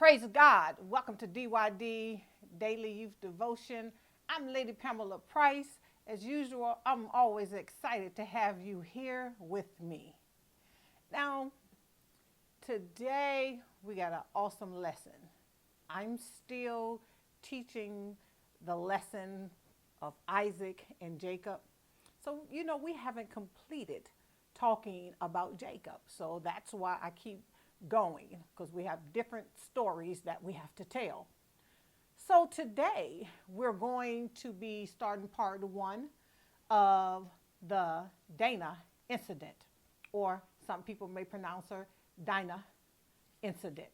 Praise God. Welcome to DYD Daily Youth Devotion. I'm Lady Pamela Price. As usual, I'm always excited to have you here with me. Now, today we got an awesome lesson. I'm still teaching the lesson of Isaac and Jacob. So, we haven't completed talking about Jacob. So that's why I keep going, because we have different stories that we have to tell. So today we're going to be starting part one of the Dinah incident, or some people may pronounce her Dinah incident.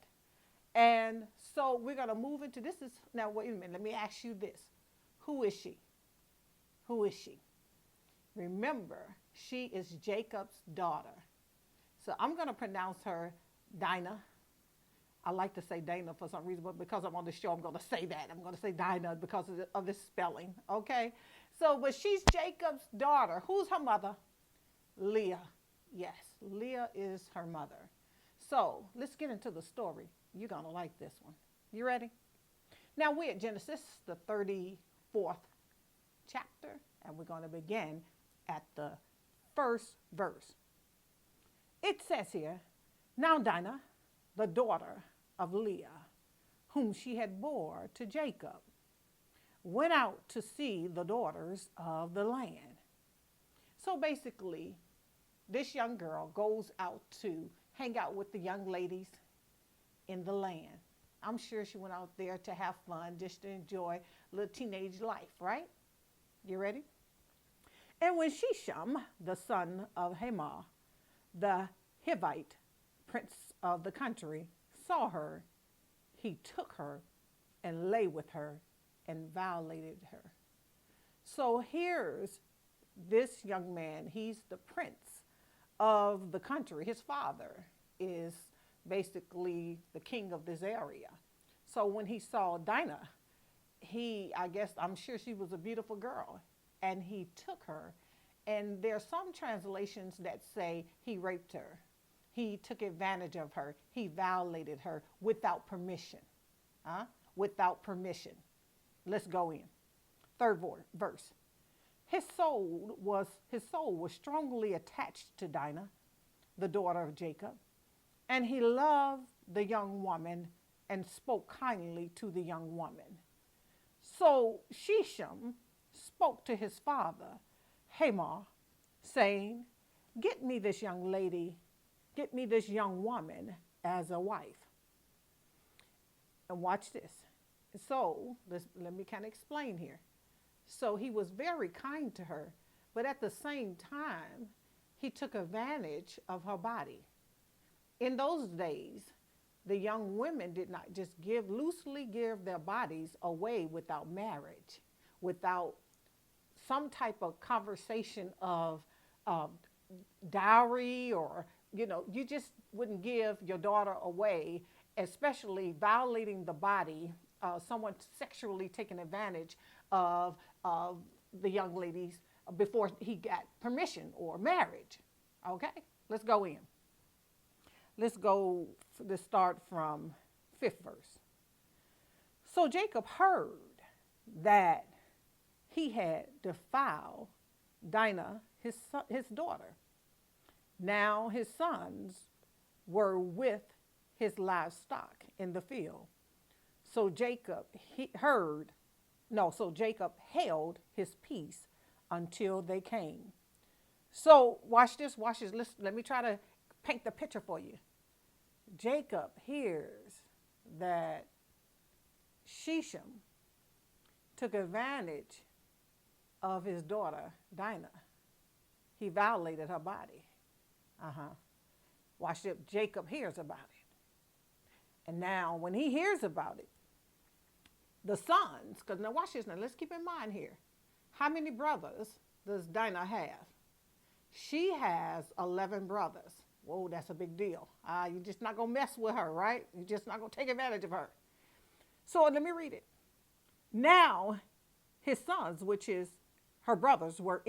And so we're going to move into this. Now, wait a minute, let me ask you this. Who is she? Who is she? Remember, she is Jacob's daughter. So I'm going to pronounce her Dinah. I like to say Dana for some reason, but because I'm on the show, I'm going to say that. I'm going to say Dinah because of this spelling, okay? So, but she's Jacob's daughter. Who's her mother? Leah. Yes, Leah is her mother. So, let's get into the story. You're going to like this one. You ready? Now, we're at Genesis, the 34th chapter, and we're going to begin at the first verse. It says here, "Now Dinah, the daughter of Leah, whom she had bore to Jacob, went out to see the daughters of the land." So basically, this young girl goes out to hang out with the young ladies in the land. I'm sure she went out there to have fun, just to enjoy a little teenage life, right? You ready? "And when Shechem, the son of Hamor, the Hivite, prince of the country, saw her, he took her and lay with her and violated her." So here's this young man. He's the prince of the country. His father is basically the king of this area. So when he saw Dinah, I'm sure she was a beautiful girl, and he took her. And there's some translations that say he raped her. He took advantage of her. He violated her without permission. Without permission. Let's go in. Third verse. His soul was strongly attached to Dinah, the daughter of Jacob, and he loved the young woman and spoke kindly to the young woman. So Shechem spoke to his father, Hamor, saying, "Get me this young lady, get me this young woman as a wife." And watch this. So let me kind of explain here. So he was very kind to her, but at the same time, he took advantage of her body. In those days, the young women did not just loosely give their bodies away without marriage, without some type of conversation of dowry, or, you just wouldn't give your daughter away, especially violating the body, someone sexually taking advantage of the young ladies before he got permission or marriage. Okay, let's go in. Let's start from 5th verse. "So Jacob heard that he had defiled Dinah, his daughter. Now his sons were with his livestock in the field. So Jacob held his peace until they came." So watch this. Let me try to paint the picture for you. Jacob hears that Shechem took advantage of his daughter, Dinah. He violated her body. Watch it. Jacob hears about it. And now when he hears about it, the sons, because now watch this now, let's keep in mind here. How many brothers does Dinah have? She has 11 brothers. Whoa, that's a big deal. You're just not going to mess with her, right? You're just not going to take advantage of her. So let me read it. "Now his sons, which is her brothers, were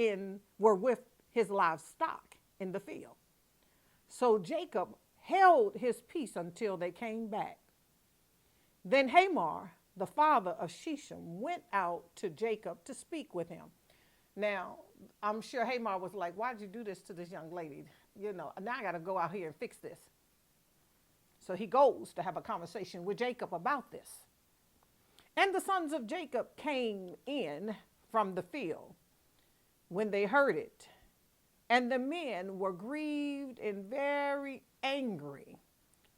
with his livestock in the field. So Jacob held his peace until they came back. Then Hamor, the father of Shechem, went out to Jacob to speak with him. Now, I'm sure Hamor was like, why'd you do this to this young lady? Now I got to go out here and fix this. So he goes to have a conversation with Jacob about this. And the sons of Jacob came in from the field when they heard it. And the men were grieved and very angry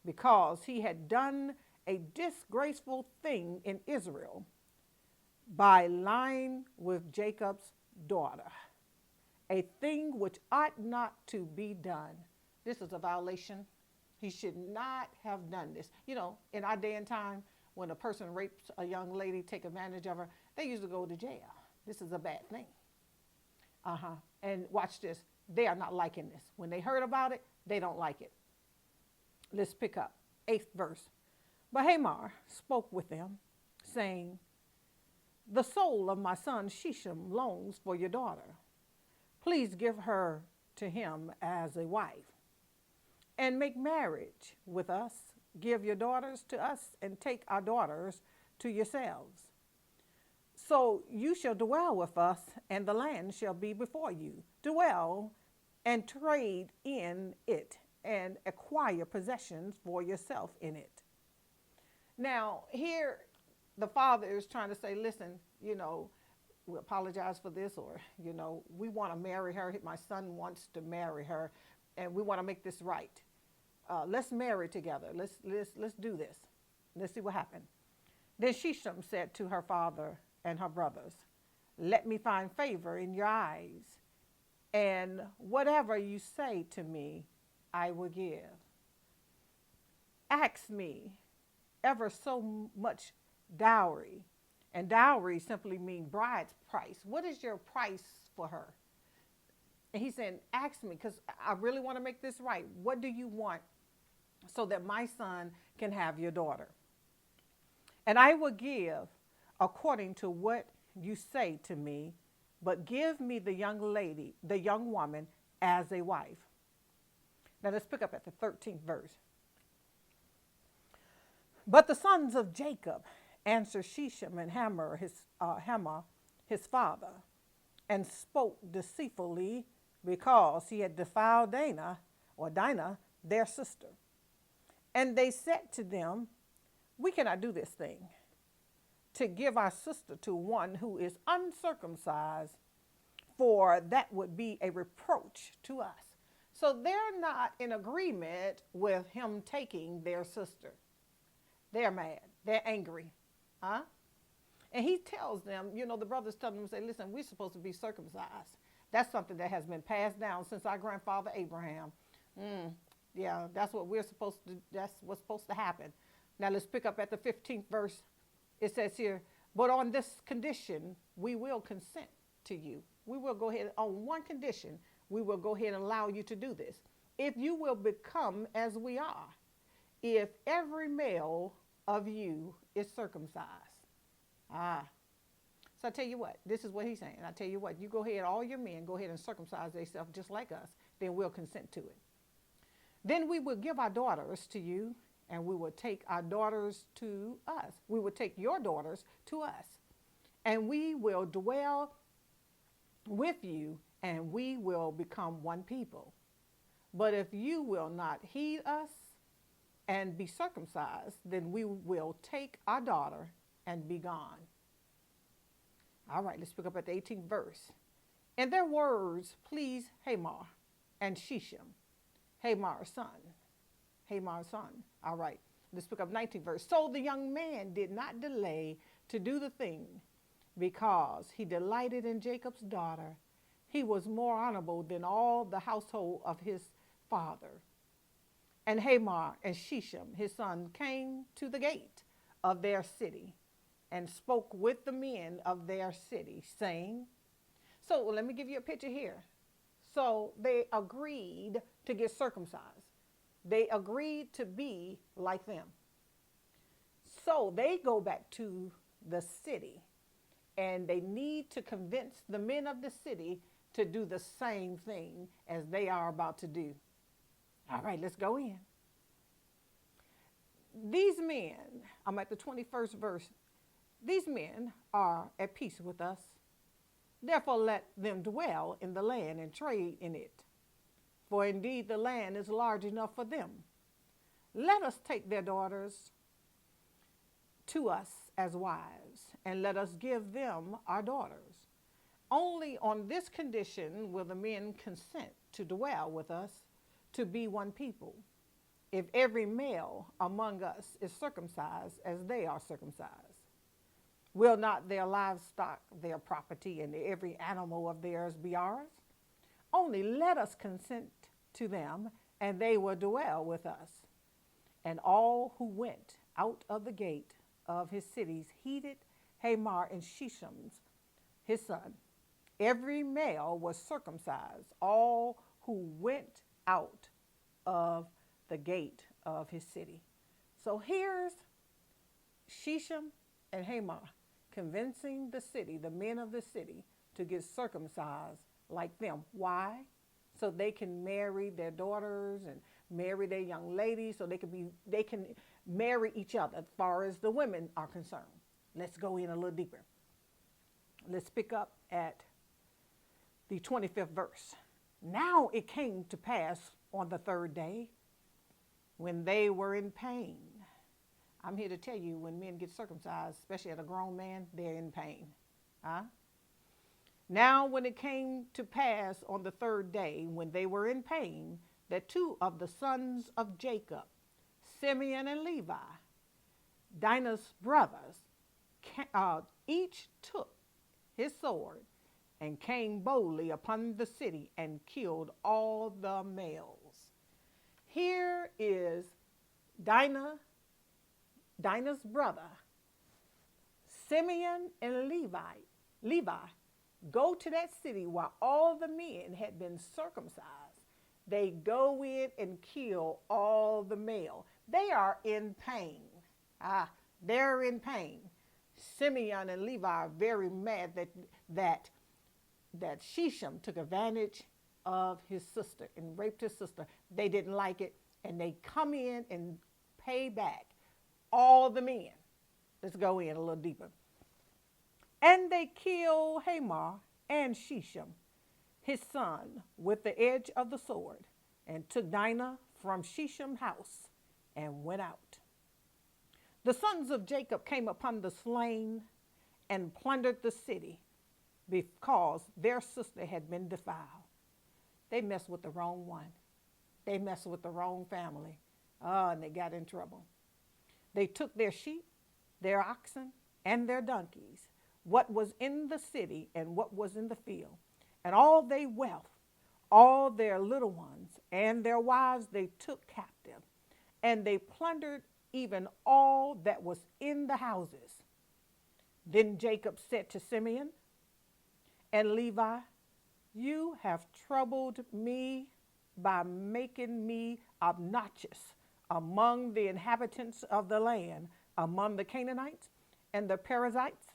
because he had done a disgraceful thing in Israel by lying with Jacob's daughter, a thing which ought not to be done. This is a violation. He should not have done this. In our day and time, when a person rapes a young lady, take advantage of her, they usually go to jail. This is a bad thing. And watch this. They are not liking this. When they heard about it, they don't like it. Let's pick up 8th verse. But Hamor spoke with them, saying, the soul of my son Shechem longs for your daughter. Please give her to him as a wife, and make marriage with us. Give your daughters to us, and take our daughters to yourselves. So you shall dwell with us, and the land shall be before you. Dwell and trade in it, and acquire possessions for yourself in it. Now, here the father is trying to say, listen, we apologize for this, or, we want to marry her. My son wants to marry her, and we want to make this right. Let's marry together. Let's do this. Let's see what happened. Then Shechem said to her father and her brothers, let me find favor in your eyes, and whatever you say to me, I will give. Ask me ever so much dowry. And dowry simply means bride's price. What is your price for her? And he said, ask me, because I really want to make this right. What do you want so that my son can have your daughter? And I will give according to what you say to me, but give me the young lady, the young woman, as a wife. Now let's pick up at the 13th verse. But the sons of Jacob answered Shechem and Hamor, his father, and spoke deceitfully, because he had defiled Dinah, their sister. And they said to them, we cannot do this thing, to give our sister to one who is uncircumcised, for that would be a reproach to us. So they're not in agreement with him taking their sister. They're mad. They're angry. And he tells them, the brothers tell them, say, listen, we're supposed to be circumcised. That's something that has been passed down since our grandfather Abraham. Yeah, that's what that's what's supposed to happen. Now let's pick up at the 15th verse. It says here, but on this condition, we will consent to you. We will go ahead, on one condition, we will go ahead and allow you to do this. If you will become as we are, if every male of you is circumcised. So I tell you what, this is what he's saying. I tell you what, you go ahead, all your men, go ahead and circumcise themselves just like us, then we'll consent to it. Then we will give our daughters to you, and we will take our daughters to us. We will take your daughters to us, and we will dwell with you, and we will become one people. But if you will not heed us and be circumcised, then we will take our daughter and be gone. All right, let's pick up at the 18th verse. And their words pleased Hamor and Shechem, Hamor's son. All right, let's pick up 19th verse. So the young man did not delay to do the thing, because he delighted in Jacob's daughter. He was more honorable than all the household of his father. And Hamor and Shechem, his son, came to the gate of their city and spoke with the men of their city, saying, so let me give you a picture here. So they agreed to get circumcised. They agreed to be like them. So they go back to the city, and they need to convince the men of the city to do the same thing as they are about to do. All right, let's go in. these men, I'm at the 21st verse, these men are at peace with us. Therefore, let them dwell in the land and trade in it. For indeed, the land is large enough for them. Let us take their daughters to us as wives, and let us give them our daughters. Only on this condition will the men consent to dwell with us, to be one people, if every male among us is circumcised as they are circumcised. Will not their livestock, their property, and every animal of theirs be ours? Only let us consent to them, and they will dwell with us. And all who went out of the gate of his cities heeded Hamor and Shechem, his son. Every male was circumcised, all who went out of the gate of his city. So here's Shechem and Hamor convincing the city, the men of the city, to get circumcised like them. Why? So they can marry their daughters and marry their young ladies, so they can marry each other as far as the women are concerned. Let's go in a little deeper. Let's pick up at the 25th verse. Now it came to pass on the third day, when they were in pain. I'm here to tell you, when men get circumcised, especially at a grown man, they're in pain. Now when it came to pass on the third day, when they were in pain, that two of the sons of Jacob, Simeon and Levi, Dinah's brothers, each took his sword and came boldly upon the city and killed all the males. Here is Dinah's brother, Simeon and Levi, go to that city while all the men had been circumcised. They go in and kill all the male. They are in pain. They're in pain. Simeon and Levi are very mad that Shechem took advantage of his sister and raped his sister. They didn't like it, and they come in and pay back all the men. Let's go in a little deeper. And they kill Hamor and Shechem, his son, with the edge of the sword, and took Dinah from Shechem's house and went out. The sons of Jacob came upon the slain and plundered the city, because their sister had been defiled. They messed with the wrong one. They messed with the wrong family. And they got in trouble. They took their sheep, their oxen, and their donkeys, what was in the city and what was in the field, and all their wealth, all their little ones, and their wives they took captive, and they plundered even all that was in the houses. Then Jacob said to Simeon and Levi, you have troubled me by making me obnoxious among the inhabitants of the land, among the Canaanites and the Perizzites.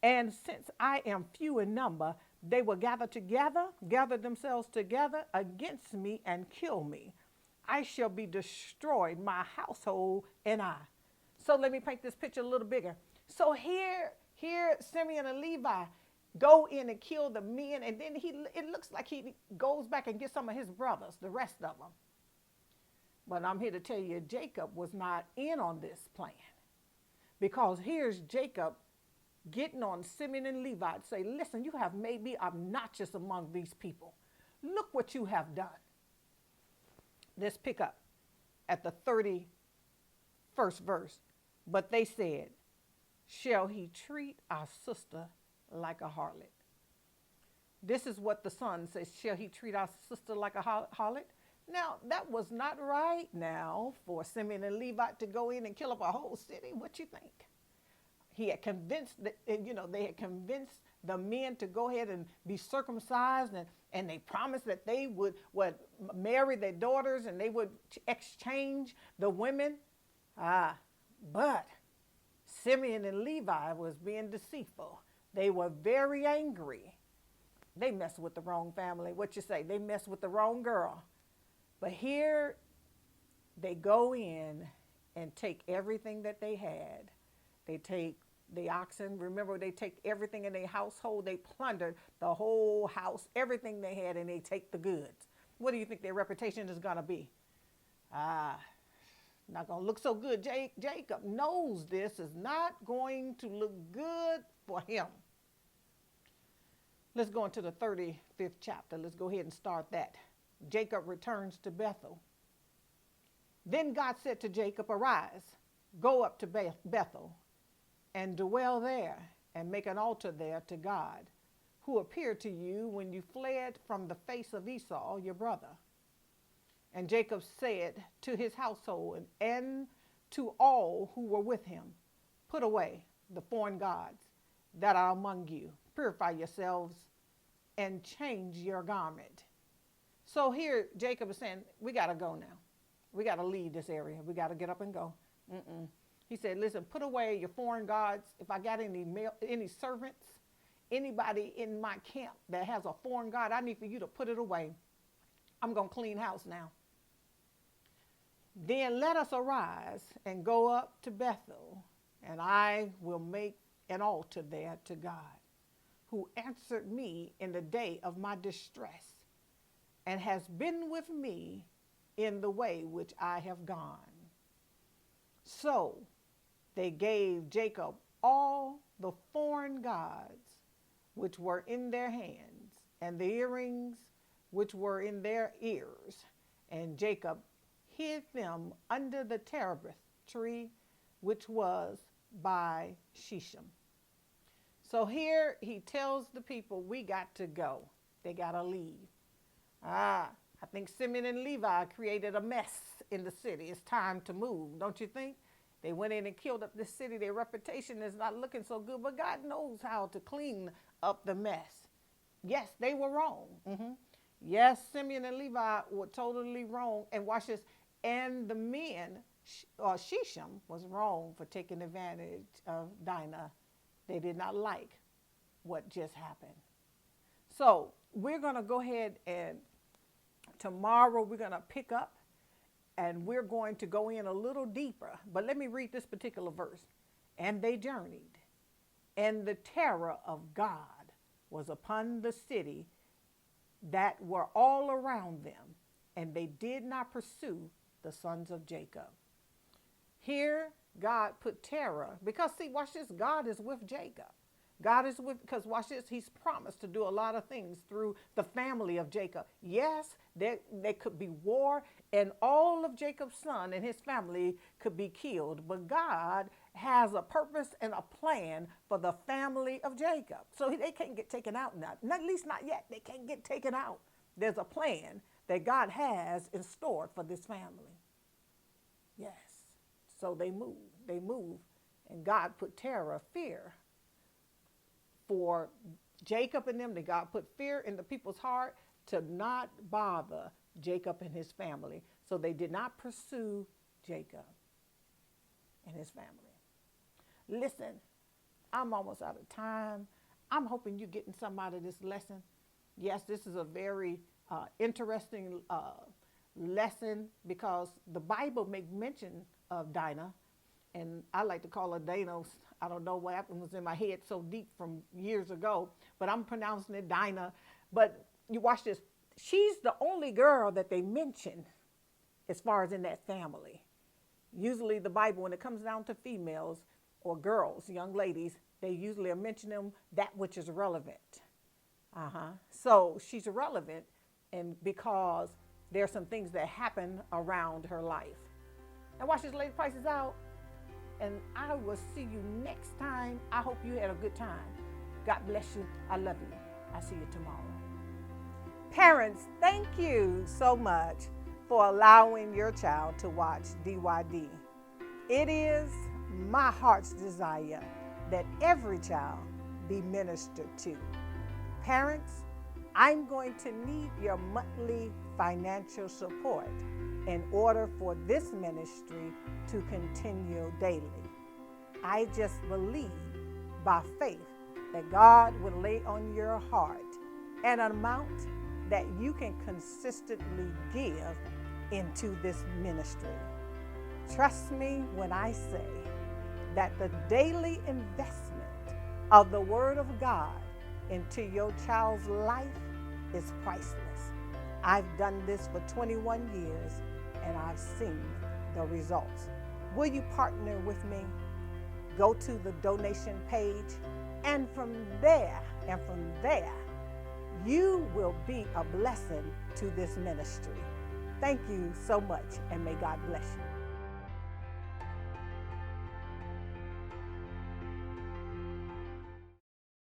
And since I am few in number, they will gather themselves together against me and kill me. I shall be destroyed, my household and I. So let me paint this picture a little bigger. So here Simeon and Levi go in and kill the men, and then it looks like he goes back and gets some of his brothers, the rest of them. But I'm here to tell you, Jacob was not in on this plan, because here's Jacob getting on Simeon and Levi to say, listen, you have made me obnoxious among these people. Look what you have done. Let's pick up at the 31st verse. But they said, shall he treat our sister like a harlot? This is what the son says, shall he treat our sister like a harlot? Now, that was not right now for Simeon and Levi to go in and kill up a whole city. What you think? He had convinced, they had convinced the men to go ahead and be circumcised, and they promised that they would marry their daughters and they would exchange the women. But Simeon and Levi was being deceitful. They were very angry. They messed with the wrong family. What you say? They messed with the wrong girl. But here they go in and take everything that they had. They take the oxen. Remember, they take everything in their household. They plundered the whole house, everything they had, and they take the goods. What do you think their reputation is going to be? Not going to look so good. Jacob knows this is not going to look good for him. Let's go into the 35th chapter. Let's go ahead and start that. Jacob returns to Bethel. Then God said to Jacob, arise, go up to Bethel, and dwell there, and make an altar there to God, who appeared to you when you fled from the face of Esau, your brother. And Jacob said to his household and to all who were with him, put away the foreign gods that are among you. Purify yourselves and change your garment. So here Jacob is saying, we got to go now. We got to leave this area. We got to get up and go. He said, listen, put away your foreign gods. If I got any servants, anybody in my camp that has a foreign god, I need for you to put it away. I'm going to clean house now. Then let us arise and go up to Bethel, and I will make an altar there to God, who answered me in the day of my distress, and has been with me in the way which I have gone. So they gave Jacob all the foreign gods which were in their hands, and the earrings which were in their ears, and Jacob hid them under the terebinth tree which was by Shechem. So here he tells the people, we got to go. They got to leave. I think Simeon and Levi created a mess in the city. It's time to move, don't you think? They went in and killed up the city. Their reputation is not looking so good, but God knows how to clean up the mess. Yes, they were wrong. Yes, Simeon and Levi were totally wrong. And watch this. And the men, Shechem was wrong for taking advantage of Dinah. They did not like what just happened. So we're going to go ahead and tomorrow we're going to pick up and we're going to go in a little deeper. But let me read this particular verse. And they journeyed, and the terror of God was upon the city that were all around them, and they did not pursue the sons of Jacob. Here, God put terror, because see, watch this, God is with Jacob. God is with, because watch this, he's promised to do a lot of things through the family of Jacob. Yes, there could be war, and all of Jacob's son and his family could be killed, but God has a purpose and a plan for the family of Jacob. So they can't get taken out now, at least not yet. They can't get taken out. There's a plan that God has in store for this family. Yes. So they move, and God put terror, fear for Jacob and them. That God put fear in the people's heart to not bother Jacob and his family. So they did not pursue Jacob and his family. Listen, I'm almost out of time. I'm hoping you're getting something out of this lesson. Yes, this is a very interesting lesson, because the Bible makes mention of Dinah, and I like to call her Dana. I don't know what happened, was in my head so deep from years ago, but I'm pronouncing it Dinah. But you watch this. She's the only girl that they mention as far as in that family. Usually the Bible, when it comes down to females or girls, young ladies, they usually are mentioning them that which is relevant. So she's relevant, and because there are some things that happen around her life. And watch this, Lady Price is out. And I will see you next time. I hope you had a good time. God bless you. I love you. I'll see you tomorrow. Parents, thank you so much for allowing your child to watch DYD. It is my heart's desire that every child be ministered to. Parents, I'm going to need your monthly financial support in order for this ministry to continue daily. I just believe by faith that God will lay on your heart an amount that you can consistently give into this ministry. Trust me when I say that the daily investment of the Word of God into your child's life is priceless. I've done this for 21 years and I've seen the results. Will you partner with me? Go to the donation page, and from there, you will be a blessing to this ministry. Thank you so much, and may God bless you.